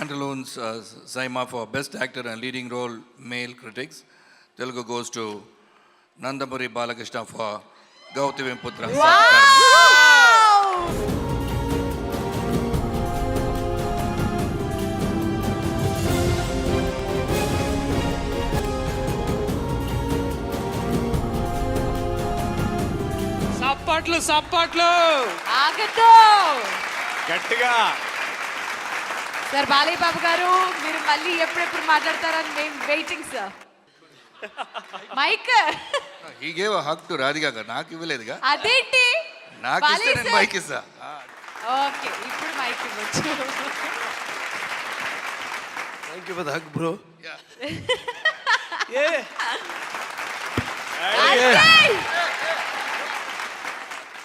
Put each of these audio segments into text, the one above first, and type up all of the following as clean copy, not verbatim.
Pantaloons Saima for Best Actor and Leading Role Male Critics. Telugu goes to Nandamuri Balakrishna for Gautami Putra. సప్పట్లు ఆగద్దు గట్టిగా. Sir Balayya Babu గారు, మీరు మళ్ళీ ఎప్పుడెప్పుడు మాట్లాడతారని మేము waiting sir. Mike He gave a hug to Radhika గారు, నాకు ఇవ్వలేదుగా. అదేంటి నాకు ఇస్తే నేను మైక్ ఇస్తా. ఓకే, ఇప్పుడు మైక్ ఇవ్వచ్చు. Thank you for the hug, bro.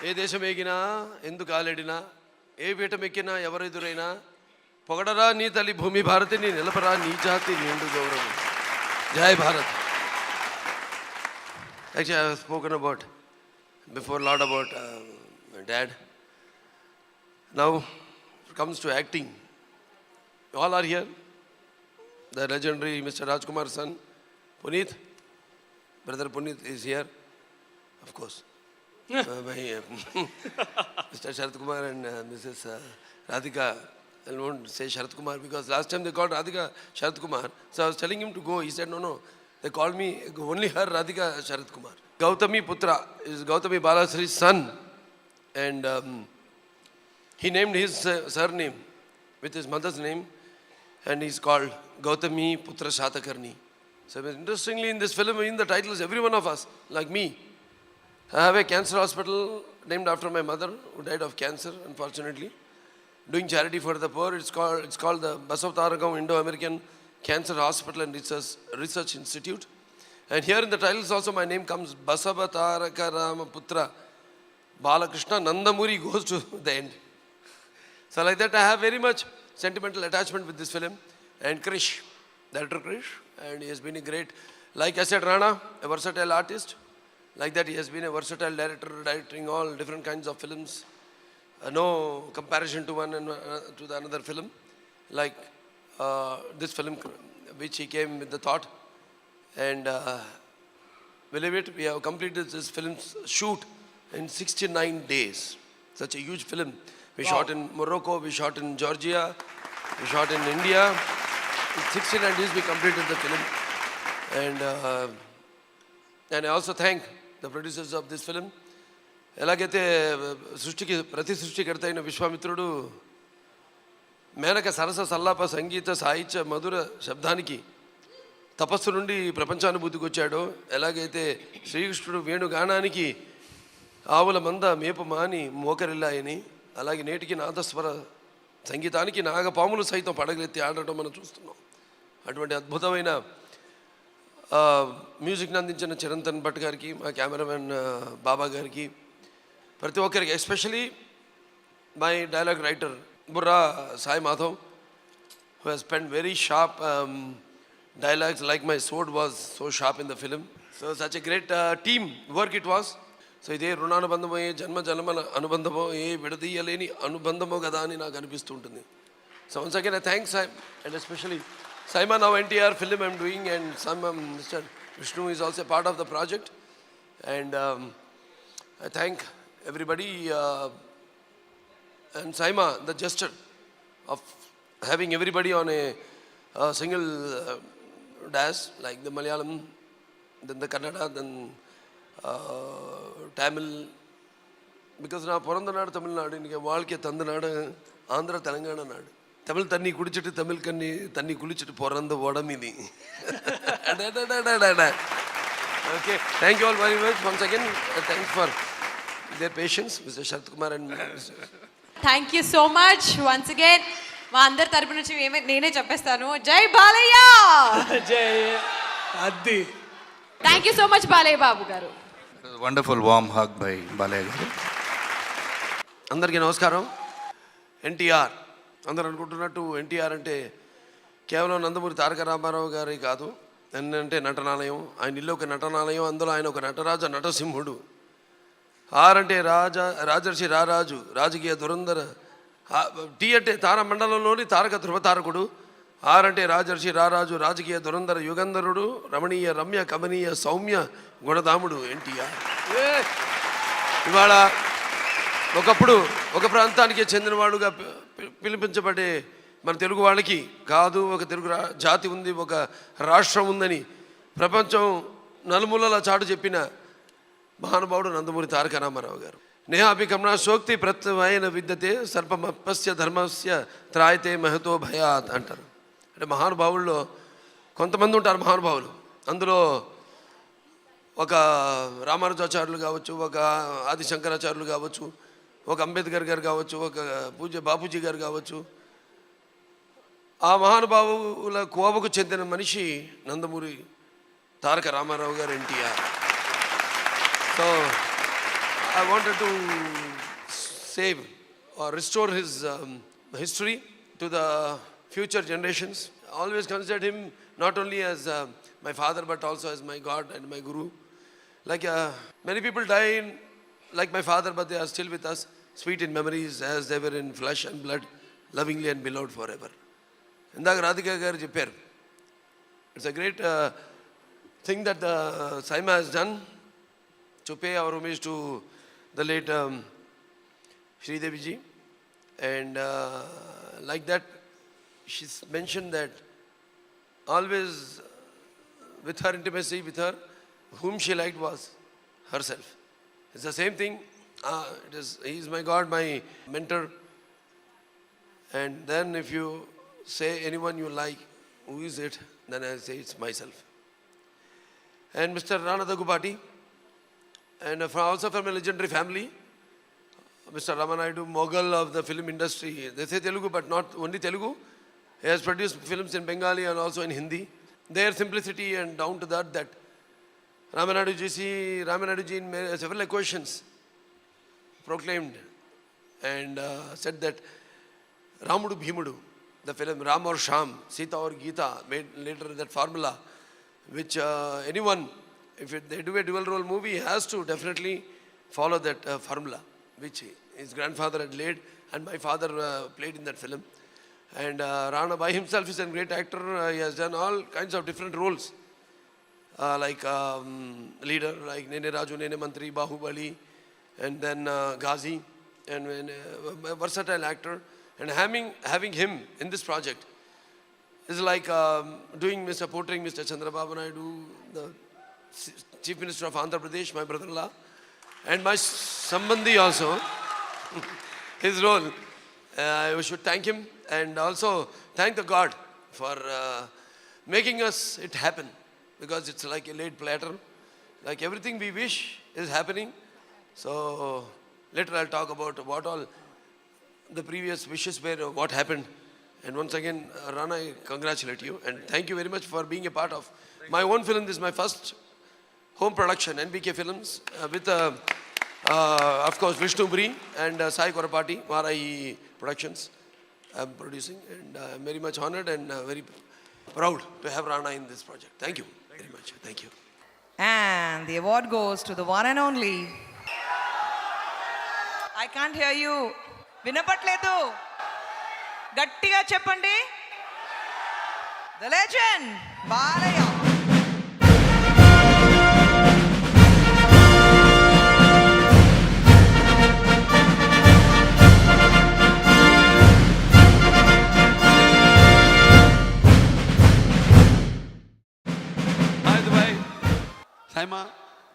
ఏ దేశం ఎగినా, ఎందుకు ఆలెడినా, ఏ పీఠం ఎక్కినా, ఎవరెదురైనా, పొగడరా నీ తల్లి భూమి భారతిని, నిలపరా నీ జాతి నిండు గౌరవం. జై Bharat. Actually, I have spoken about before a lot about my dad. Now it comes to acting. All are here. The legendary Mr. Rajkumar's son, Puneet. Brother Puneet is here, of course. Mr. Sharat Kumar and Mrs. Radhika. I won't say Sharat Kumar because last time they called Radhika Sharat Kumar. So I was telling him to go. He said, no. They called me only her Radhika Sharat Kumar. Gautami Putra is Gautami Balasri's son. And he named his surname with his mother's name. And he's called Gautami Putra Shatakarni. So interestingly in this film, in the title is every one of us, like me. I have a cancer hospital named after my mother who died of cancer, unfortunately. Doing charity for the poor. It's called the Basavataragam Indo-American Cancer Hospital and Research Institute. And here in the titles also my name comes Basavataraka Ramaputra Balakrishna Nandamuri goes to the end. So like that I have very much sentimental attachment with this film. And Krish, director Krish, and he has been a great, like I said, Rana, a versatile artist. Like that he has been a versatile director, directing all different kinds of films. No comparison to one and to the another film. Like this film which he came with the thought. And believe it, we have completed this film's shoot in 69 days. Such a huge film. We shot in Morocco, we shot in Georgia, we shot in India. In 69 days we completed the film. And I also thank the producers of this film. ఎలాగైతే సృష్టికి ప్రతి సృష్టికర్త అయిన విశ్వామిత్రుడు మేనక సరస సల్లాప సంగీత సాహిత్య మధుర శబ్దానికి తపస్సు నుండి ప్రపంచానుభూతికి వచ్చాడో, ఎలాగైతే శ్రీకృష్ణుడు వేణుగానానికి ఆవుల మంద మేపు మాని మోకరిల్లాయని, అలాగే నేటికి నాదస్వర సంగీతానికి నాగపాములు సైతం పడగలెత్తి ఆడటం మనం చూస్తున్నాం. అటువంటి అద్భుతమైన మ్యూజిక్ని అందించిన చిరంతన్ భట్ గారికి, మా కెమెరామెన్ బాబా గారికి, ప్రతి ఒక్కరికి, especially my dialogue writer Burra Sai Madhav, who has penned very sharp dialogues, like my sword was so sharp in the film. So such a great team work it was. So ఇదే రుణానుబంధమో, ఏ జన్మ జన్మల అనుబంధమో, ఏ విడదీయలేని అనుబంధమో కదా అని నాకు అనిపిస్తూ ఉంటుంది. So once again I thanks, and especially Saima now NTR film I'm doing, and some Mr. Vishnu is also part of the project. And I thank everybody and Saima, the gesture of having everybody on a single dash, like the Malayalam, then the Kannada, then Tamil. Because na Porandanaadu Tamil Nadu, inike Vaalke Tandanaadu, Andhra Telangana Nadu. Tamil தண்ணி குடிச்சிட்டு தமிழ் தண்ணி குளிச்சுட்டு பிறந்த உடம்பு. Okay, thank you all very much once again. Thanks for their patience, Mr. Sharat Kumar and Mr. Thank you so much once again. మా అందరి తరపు నుంచి నేనే చెప్పేస్తాను, జై బాలయ్య. జై అద్ది. Thank you so much Balayya Babu garu. Wonderful warm hug by Balayya గారు. అందరికీ నమస్కారం. ఎన్టీఆర్ అందరూ అనుకుంటున్నట్టు ఎన్టీఆర్ అంటే కేవలం నందమూరి తారక రామారావు గారి కాదు. అంటే నటనాలయం, ఆయన ఇల్లు ఒక నటనాలయం, అందులో ఆయన ఒక నటరాజ నటసింహుడు. ఆర్ అంటే రాజర్షి రారాజు, రాజకీయ దురంధర టీ అంటే తారమండలంలోని తారక ధృవతారకుడు, ఆర్ అంటే రాజర్షి రారాజు రాజకీయ దురంధర యుగంధరుడు రమణీయ రమ్య కమనీయ సౌమ్య గుణధాముడు ఎన్టీఆర్. ఇవాళ ఒకప్పుడు ఒక ప్రాంతానికి చెందినవాడుగా పిలిపించబడే మన తెలుగు వాళ్ళకి కాదు, ఒక తెలుగు జాతి ఉంది, ఒక రాష్ట్రం ఉందని ప్రపంచం నలుమూలలా చాటు చెప్పిన మహానుభావుడు నందమూరి తారక రామారావు గారు. నేహాభికమన శోక్తి ప్రత్యమైన విద్యతే సర్పమపస్య ధర్మస్య త్రాయతే మహతో భయాత్ అంటారు. అంటే మహానుభావుల్లో కొంతమంది ఉంటారు మహానుభావులు. అందులో ఒక రామానుజాచార్యులు కావచ్చు, ఒక ఆది శంకరాచార్యులు కావచ్చు, ఒక అంబేద్కర్ గారు కావచ్చు, ఒక పూజ్య బాపూజీ గారు కావచ్చు. ఆ మహానుభావుల కోవకు చెందిన మనిషి నందమూరి తారక రామారావు గారు NTR. So I wanted to save or restore his history to the future generations. I always considered him not only as my father but also as my God and my guru. Like many people die like my father, but they are still with us, sweet in memories as they were in flesh and blood, lovingly and beloved forever. ఇందాక రాధిక గారు చెప్పారు, it's a great thing that the SIMA has done to pay our homage to the late Sri Devi ji. And like that, she's mentioned that always with her intimacy, with her, whom she liked was herself. It's the same thing. He is my God, my mentor. And then if you say anyone you like, who is it? Then I say it's myself. And Mr. Rana Daggubati, and also from a legendary family, Mr. Ramanaidu, mogul of the film industry. They say Telugu, but not only Telugu. He has produced films in Bengali and also in Hindi. Their simplicity and down to that Ramanaidu ji in several occasions proclaimed and said that Ramudu Bhimudu, the film Ram or Sham, Sita or Gita, made later that formula, which anyone, if they do a dual role movie, he has to definitely follow that formula, which his grandfather had laid and my father played in that film. And Rana by himself is a great actor. He has done all kinds of different roles, like leader, like Nene Raju, Nene Mantri, Bahubali, and then Ghazi, and a versatile actor. And having him in this project is like portraying Mr. Chandrababu Naidu, the Chief Minister of Andhra Pradesh, my brother-in-law, and my Sambandhi also, his role. I should thank him and also thank the God for making us it happen, because it's like a laid platter. Like everything we wish is happening. So later I'll talk about what all the previous wishes were, what happened. And once again, Rana, I congratulate you and thank you very much for being a part of my own film. This is my first home production, NBK Films, with of course Vishnu Bri and Sai Korapati, Marai Productions. I'm producing, and I'm very much honored and very proud to have Rana in this project. Thank you very much. Thank you. And the award goes to the one and only. I can't hear you. వినపట్లేదు, గట్టిగా చెప్పండి. The legend, Balayya. SIIMA,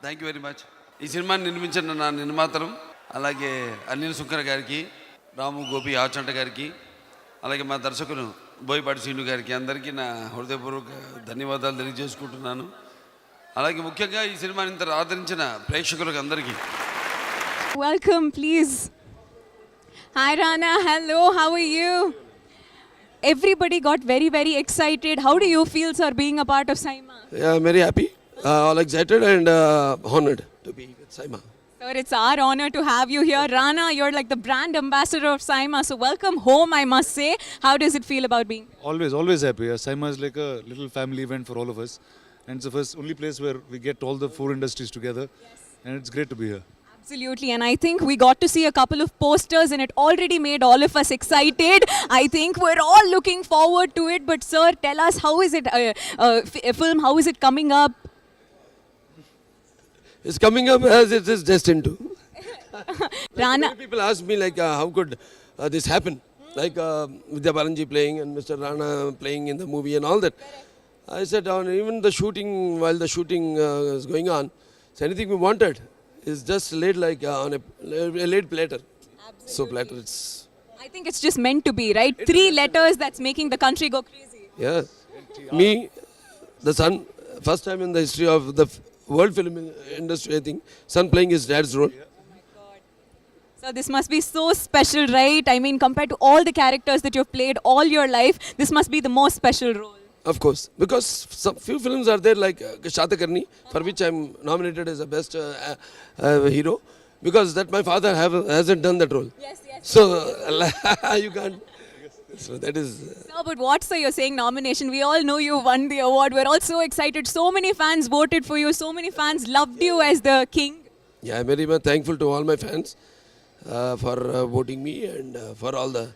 thank you very much. ఈ సినిమాని నిర్మించిన నా నిర్మాతలు, అలాగే అనిల్ శుంకర్ గారికి, రాము గోపి ఆచంట గారికి, అలాగే మా దర్శకులు బోయపాటి శ్రీను గారికి, అందరికీ నా హృదయపూర్వక ధన్యవాదాలు తెలియజేసుకుంటున్నాను. అలాగే ముఖ్యంగా ఈ సినిమాని ఇంత ఆదరించిన ప్రేక్షకులకు అందరికీ. Welcome, please. Hi Rana, hello, how are you? Everybody got very, very excited. How do you feel, sir, being a part of SIMA? Yeah, I'm very happy, all excited and honored to be with SIMA. Sir, it's our honor to have you here. Rana, you're like the brand ambassador of SIMA, so welcome home, I must say. How does it feel about being? Always happy. SIMA is like a little family event for all of us. And it's the only place where we get all the four industries together. Yes. And it's great to be here. Absolutely, and I think we got to see a couple of posters, and it already made all of us excited. I think we're all looking forward to it. But sir, tell us, how is it? A film, how is it coming up? It's coming up as it is destined to. Rana, Many people ask me like, how could this happen? Like Vidya Balanji playing and Mr. Rana playing in the movie and all that. I said, even the shooting, while the shooting is going on, so anything we wanted is just laid like on a laid platter. So platter, it's I think it's just meant to be, right? 3 letters that's making the country go crazy. yes. Me, the son, first time in the history of the world film industry, I think, son playing his dad's role. So this must be so special, right? I mean, compared to all the characters that you've played all your life, this must be the most special role. Of course, because some few films are there like Shatakarni, for which I'm nominated as the best hero, because that my father hasn't done that role. Yes. So you can't. So that is. No, but what, sir, you're saying nomination? We all know you won the award. We're all so excited. So many fans voted for you. So many fans loved you as the king. Yeah, I'm very much thankful to all my fans for voting me and for all the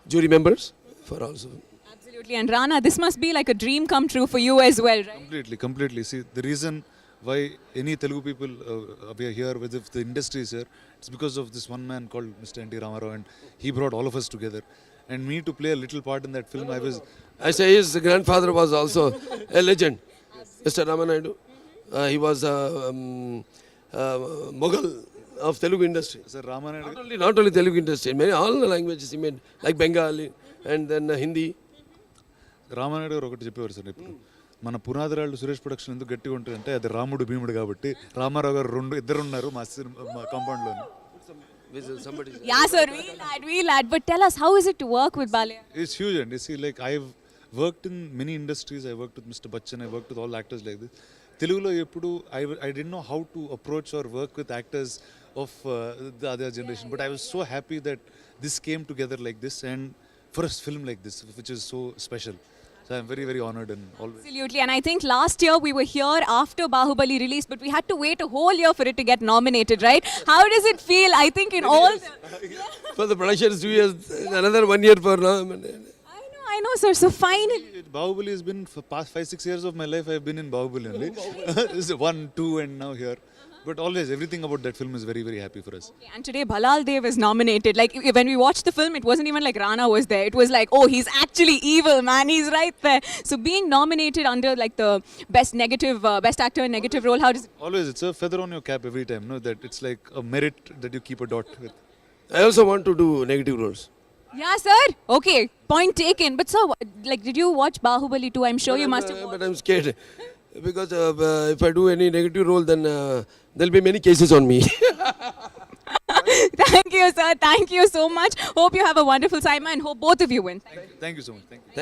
jury members for also. Absolutely. And Rana, this must be like a dream come true for you as well, right? Completely. See, the reason why any Telugu people we are here, with if the industry is here, it's because of this one man called Mr. N.T. Ramarao, and he brought all of us together. And me to play a little part in that film, I say his grandfather was also a legend, Mr. Ramanaidu. He was a Mughal of Telugu industry. Sir Ramanaidu. Not only Telugu industry, many all the languages he made, like Bengali and then Hindi. Ramanaidu గారు ఒకటి చెప్పేవారు sir ఇప్పుడు మన Punadhirallu Suresh production ఎందుకు గట్టిగా ఉంటుందంటే అది రాముడు భీముడు కాబట్టి రామారావు గారు ఇద్దరు ఉన్నారు మా కాంపౌండ్లోని. Somebody. Yeah, sir, we'll add. But tell us, how is it to work with Balaya? It's huge, and you see, like I've worked in many industries. I worked with Mr. Bachchan. I worked with all actors like this. Telugulo eppudu I didn't know how to approach or work with actors of the other generation. But I was so happy that this came together like this, and for a film like this, which is so special. So I'm very, very honored and always. Absolutely. And I think last year we were here after Bahubali released, but we had to wait a whole year for it to get nominated, right? How does it feel? I think in all the... For the production is 2 years, another 1 year for now. I know, sir. So finally... Bahubali has been for past 5-6 years of my life. I've been in Bahubali only. This is 1, 2, and now here. But always, everything about that film is very, very happy for us. Okay, and today Bhalal Dev is nominated. Like when we watched the film, it wasn't even like Rana was there. It was like, oh, he's actually evil, man. He's right there. So being nominated under like the best actor in negative role, how does it? Always, it's a feather on your cap every time. No, that it's like a merit that you keep a dot with. I also want to do negative roles. Yeah, sir. Okay, point taken. But sir, like, did you watch Bahubali 2? I'm sure you must have. But I'm scared. Because if I do any negative role, then there'll be many cases on me. Thank you, sir. Thank you so much. Hope you have a wonderful time and hope both of you win. Thank you so much. Thank you.